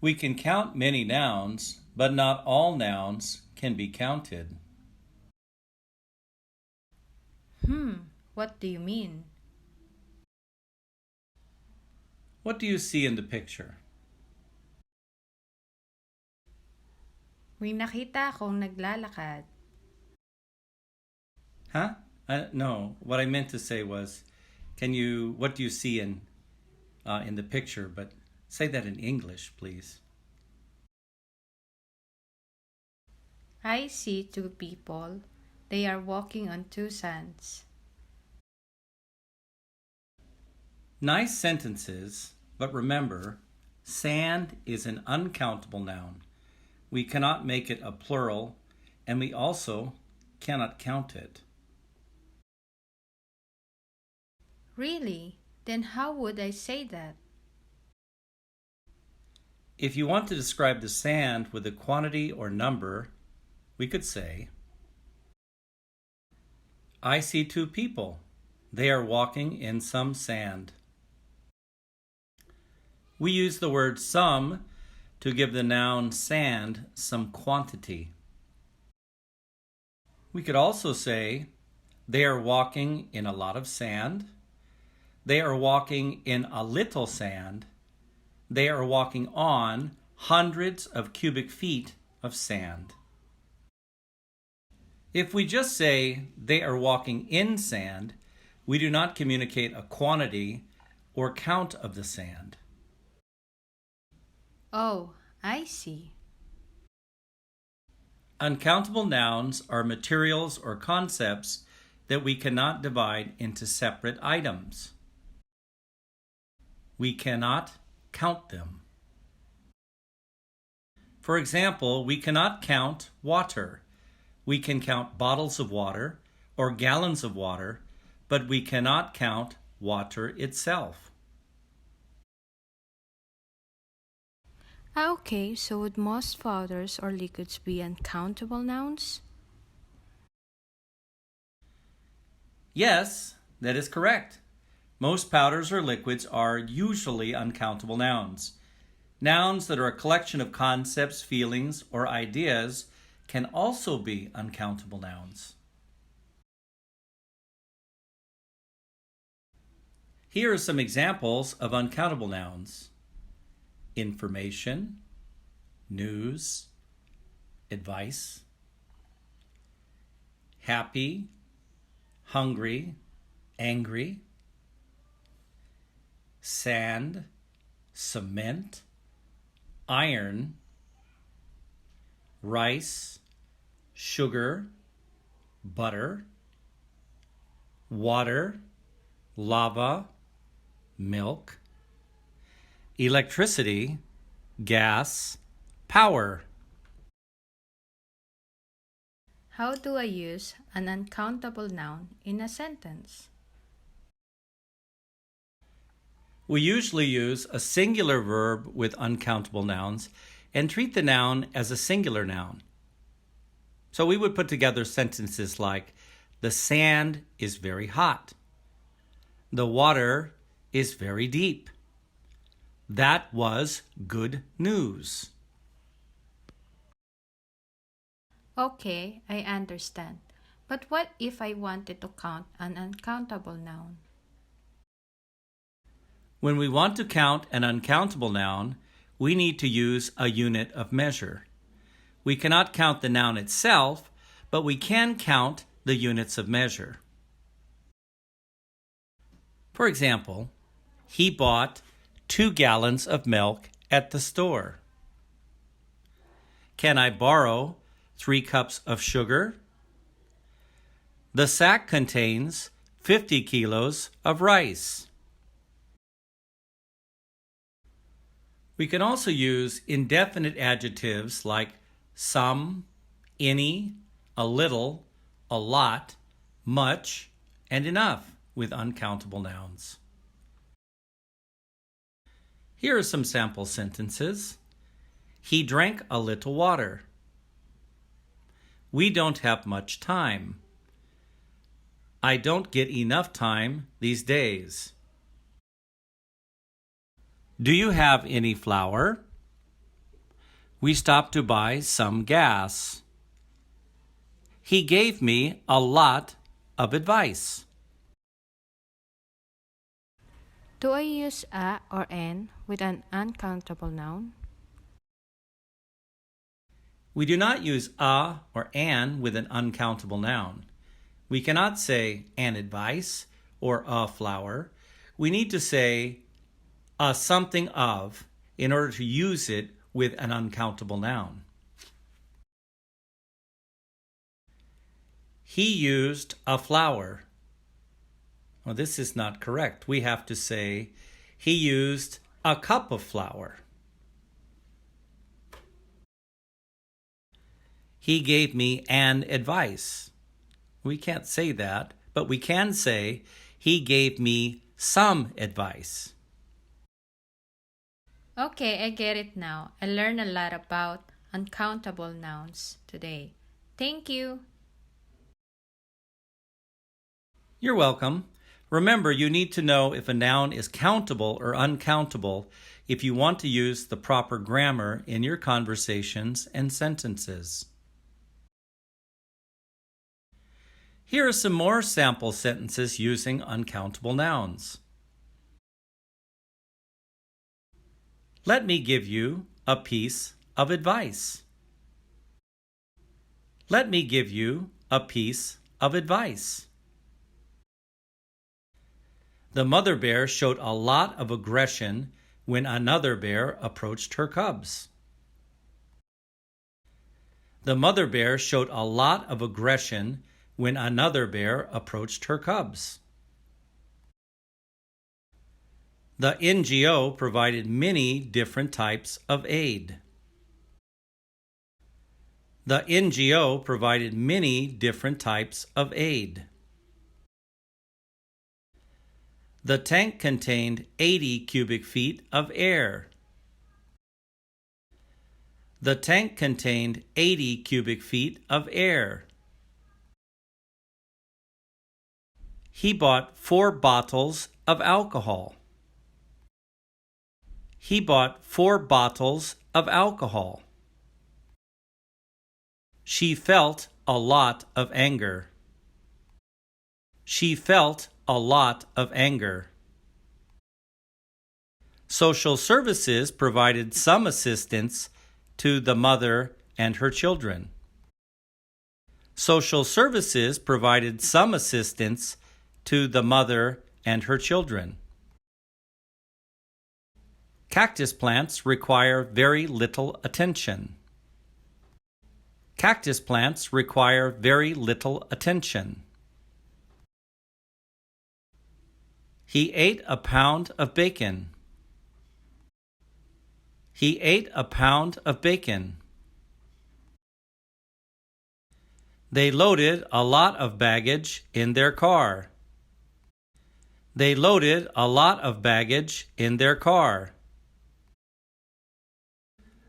We can count many nouns, but not all nouns can be counted. What do you mean? What do you see in the picture? May nakita akong naglalakad. Huh? No, what I meant to say was, what do you see in the picture? But say that in English, please. I see two people. They are walking on two sands. Nice sentences, but remember, sand is an uncountable noun. We cannot make it a plural, and we also cannot count it. Really? Then how would I say that? If you want to describe the sand with a quantity or number, we could say, I see two people. They are walking in some sand. We use the word some to give the noun sand some quantity. We could also say, they are walking in a lot of sand. They are walking in a little sand. They are walking on hundreds of cubic feet of sand. If we just say they are walking in sand, we do not communicate a quantity or count of the sand. Oh, I see. Uncountable nouns are materials or concepts that we cannot divide into separate items. We cannot count them. For example, we cannot count water. We can count bottles of water or gallons of water, but we cannot count water itself. Okay, so would most powders or liquids be uncountable nouns? Yes, that is correct. Most powders or liquids are usually uncountable nouns. Nouns that are a collection of concepts, feelings, or ideas can also be uncountable nouns. Here are some examples of uncountable nouns: information, news, advice, happy, hungry, angry, sand, cement, iron, rice, sugar, butter, water, lava, milk, electricity, gas, power. How do I use an uncountable noun in a sentence? We usually use a singular verb with uncountable nouns and treat the noun as a singular noun. So we would put together sentences like, the sand is very hot. The water is very deep. That was good news. Okay, I understand. But what if I wanted to count an uncountable noun? When we want to count an uncountable noun, we need to use a unit of measure. We cannot count the noun itself, but we can count the units of measure. For example, he bought 2 gallons of milk at the store. Can I borrow 3 cups of sugar? The sack contains 50 kilos of rice. We can also use indefinite adjectives like some, any, a little, a lot, much, and enough with uncountable nouns. Here are some sample sentences. He drank a little water. We don't have much time. I don't get enough time these days. Do you have any flour? We stopped to buy some gas. He gave me a lot of advice. Do I use a or an with an uncountable noun? We do not use a or an with an uncountable noun. We cannot say an advice or a flower. We need to say a something of in order to use it with an uncountable noun. He used a flower. Well, this is not correct. We have to say he used a cup of flour. He gave me an advice. We can't say that, but we can say he gave me some advice. Okay, I get it now. I learned a lot about uncountable nouns today. Thank you. You're welcome. Remember, you need to know if a noun is countable or uncountable if you want to use the proper grammar in your conversations and sentences. Here are some more sample sentences using uncountable nouns. Let me give you a piece of advice. Let me give you a piece of advice. The mother bear showed a lot of aggression when another bear approached her cubs. The mother bear showed a lot of aggression when another bear approached her cubs. The NGO provided many different types of aid. The NGO provided many different types of aid. The tank contained 80 cubic feet of air. The tank contained 80 cubic feet of air. He bought 4 bottles of alcohol. He bought 4 bottles of alcohol. She felt a lot of anger. She felt a lot of anger. Social services provided some assistance to the mother and her children. Social services provided some assistance to the mother and her children. Cactus plants require very little attention. Cactus plants require very little attention. He ate a pound of bacon. He ate a pound of bacon. They loaded a lot of baggage in their car. They loaded a lot of baggage in their car.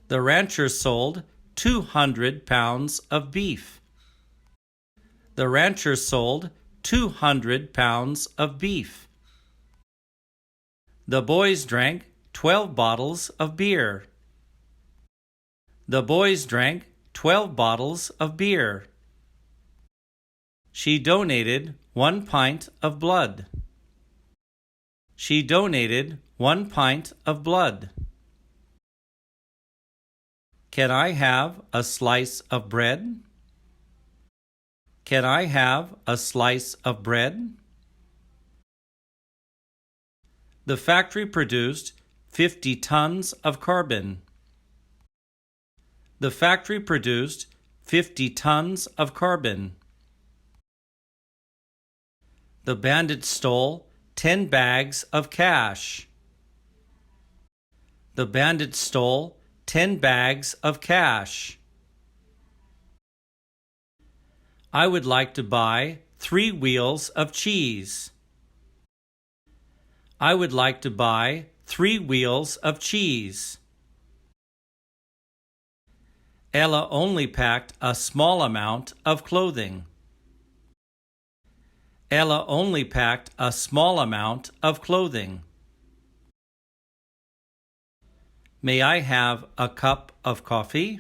The ranchers sold 200 pounds of beef. The ranchers sold 200 pounds of beef. The boys drank 12 bottles of beer. The boys drank 12 bottles of beer. She donated 1 pint of blood. She donated 1 pint of blood. Can I have a slice of bread? Can I have a slice of bread? The factory produced 50 tons of carbon. The factory produced 50 tons of carbon. The bandits stole 10 bags of cash. The bandits stole 10 bags of cash. I would like to buy 3 wheels of cheese. I would like to buy 3 wheels of cheese. Ella only packed a small amount of clothing. Ella only packed a small amount of clothing. May I have a cup of coffee?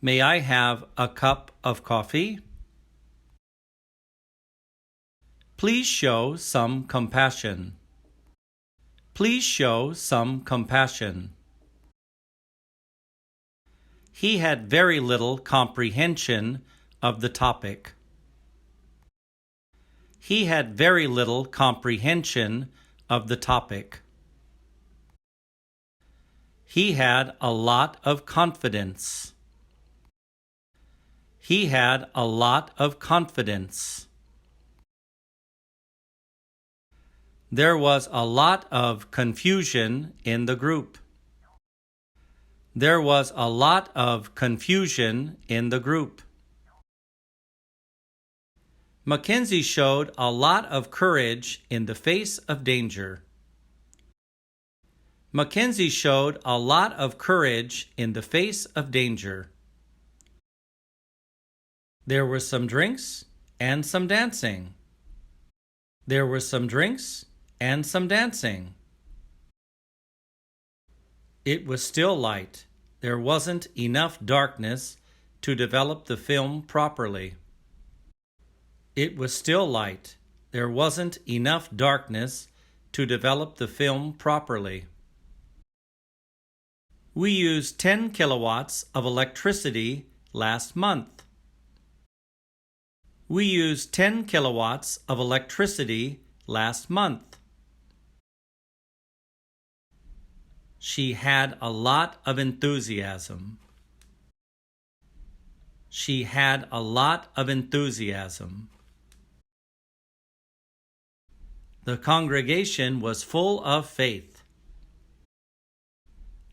May I have a cup of coffee? Please show some compassion. Please show some compassion. He had very little comprehension of the topic. He had very little comprehension of the topic. He had a lot of confidence. He had a lot of confidence. There was a lot of confusion in the group. There was a lot of confusion in the group. Mackenzie showed a lot of courage in the face of danger. Mackenzie showed a lot of courage in the face of danger. There were some drinks and some dancing. There were some drinks and some dancing. It was still light. There wasn't enough darkness to develop the film properly. It was still light. There wasn't enough darkness to develop the film properly. We used 10 kilowatts of electricity last month. We used 10 kilowatts of electricity last month. She had a lot of enthusiasm. She had a lot of enthusiasm. The congregation was full of faith.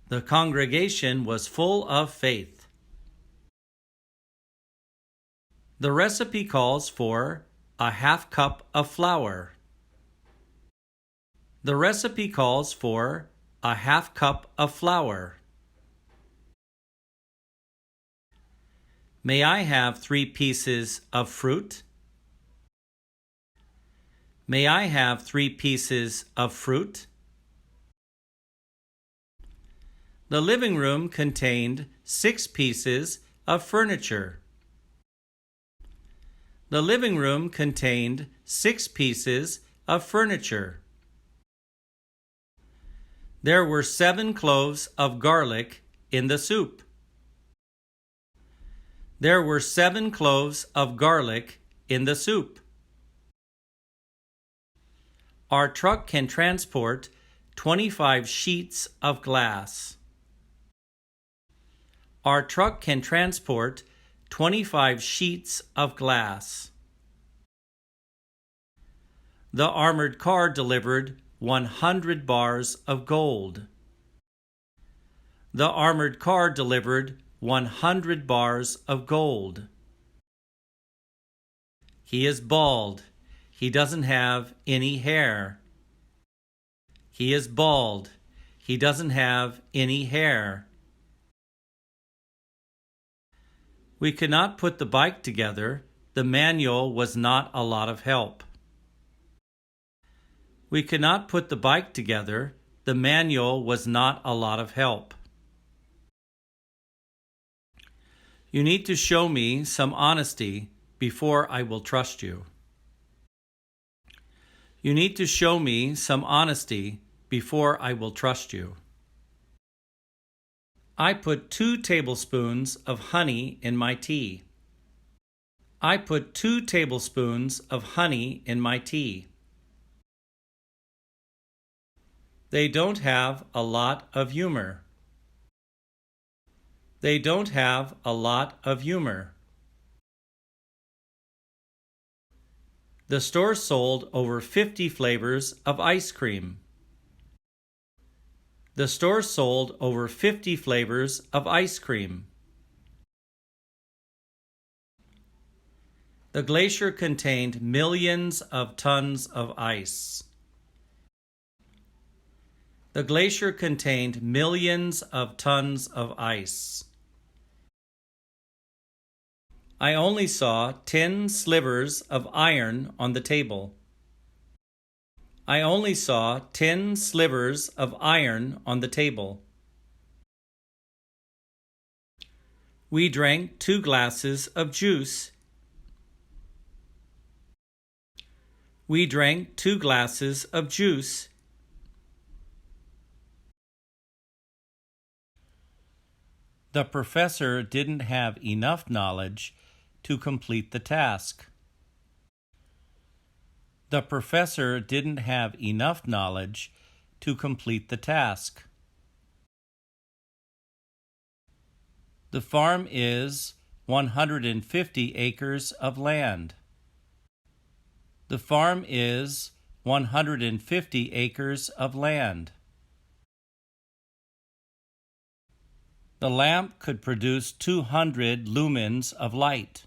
The congregation was full of faith. The recipe calls for a half cup of flour. The recipe calls for a half cup of flour. May I have 3 pieces of fruit? May I have 3 pieces of fruit? The living room contained 6 pieces of furniture. The living room contained 6 pieces of furniture. There were 7 cloves of garlic in the soup. There were 7 cloves of garlic in the soup. Our truck can transport 25 sheets of glass. Our truck can transport 25 sheets of glass. The armored car delivered 100 bars of gold. The armored car delivered 100 bars of gold. He is bald. He doesn't have any hair. He is bald. He doesn't have any hair. We could not put the bike together. The manual was not a lot of help. We could not put the bike together. The manual was not a lot of help. You need to show me some honesty before I will trust you. You need to show me some honesty before I will trust you. I put 2 tablespoons of honey in my tea. I put 2 tablespoons of honey in my tea. They don't have a lot of humor. They don't have a lot of humor. The store sold over 50 flavors of ice cream. The store sold over 50 flavors of ice cream. The glacier contained millions of tons of ice. The glacier contained millions of tons of ice. I only saw 10 slivers of iron on the table. I only saw 10 slivers of iron on the table. We drank 2 glasses of juice. We drank 2 glasses of juice. The professor didn't have enough knowledge to complete the task. The professor didn't have enough knowledge to complete the task. The farm is 150 acres of land. The farm is 150 acres of land. The lamp could produce 200 lumens of light.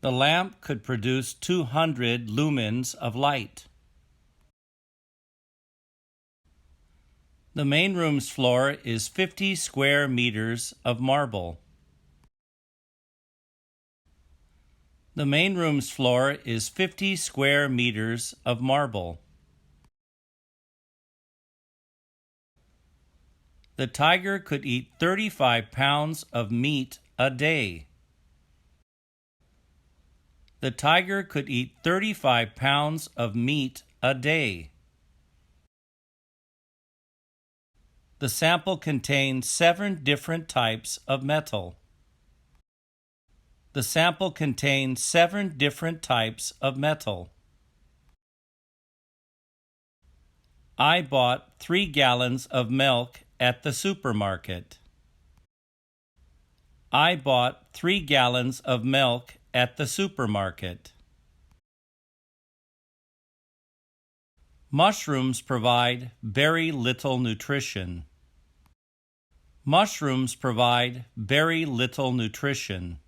The lamp could produce 200 lumens of light. The main room's floor is 50 square meters of marble. The main room's floor is 50 square meters of marble. The tiger could eat 35 pounds of meat a day. The tiger could eat 35 pounds of meat a day. The sample contained 7 different types of metal. The sample contained 7 different types of metal. I bought 3 gallons of milk at the supermarket. I bought 3 gallons of milk at the supermarket. Mushrooms provide very little nutrition. Mushrooms provide very little nutrition.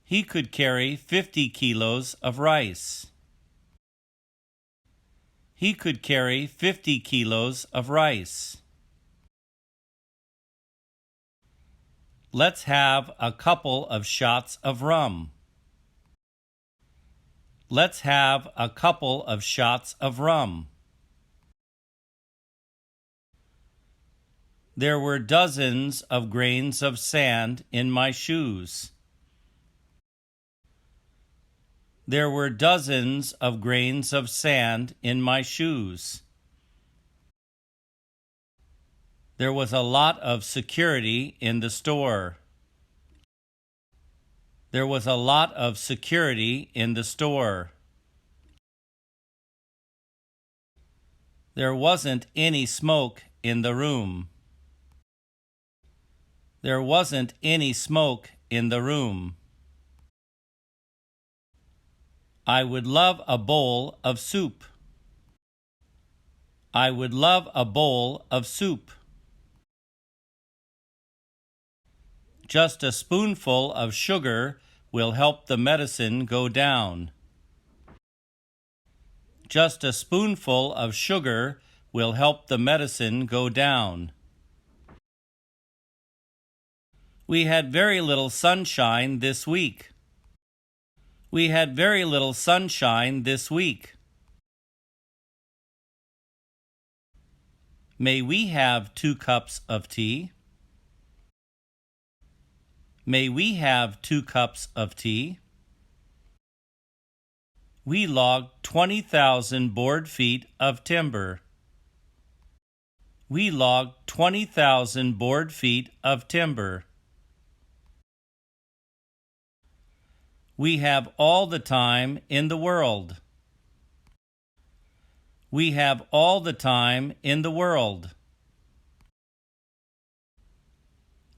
He could carry 50 kilos of rice. He could carry 50 kilos of rice. Let's have a couple of shots of rum. Let's have a couple of shots of rum. There were dozens of grains of sand in my shoes. There were dozens of grains of sand in my shoes. There was a lot of security in the store. There was a lot of security in the store. There wasn't any smoke in the room. There wasn't any smoke in the room. I would love a bowl of soup. I would love a bowl of soup. Just a spoonful of sugar will help the medicine go down. Just a spoonful of sugar will help the medicine go down. We had very little sunshine this week. We had very little sunshine this week. May we have 2 cups of tea? May we have 2 cups of tea? We logged 20,000 board feet of timber. We logged 20,000 board feet of timber. We have all the time in the world. We have all the time in the world.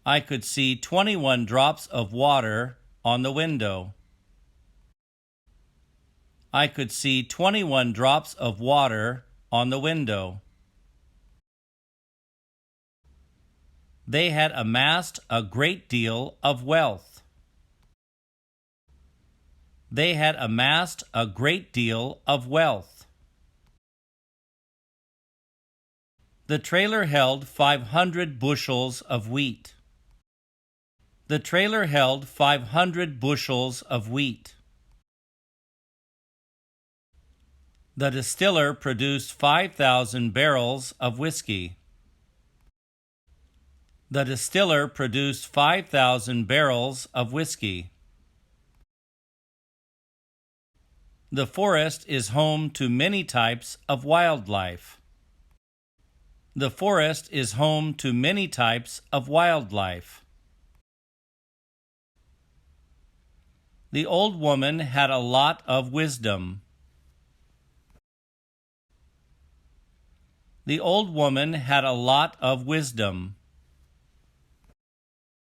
I could see 21 drops of water on the window. I could see 21 drops of water on the window. They had amassed a great deal of wealth. They had amassed a great deal of wealth. The trailer held 500 bushels of wheat. The trailer held 500 bushels of wheat. The distiller produced 5,000 barrels of whiskey. The distiller produced 5,000 barrels of whiskey. The forest is home to many types of wildlife. The forest is home to many types of wildlife. The old woman had a lot of wisdom. The old woman had a lot of wisdom.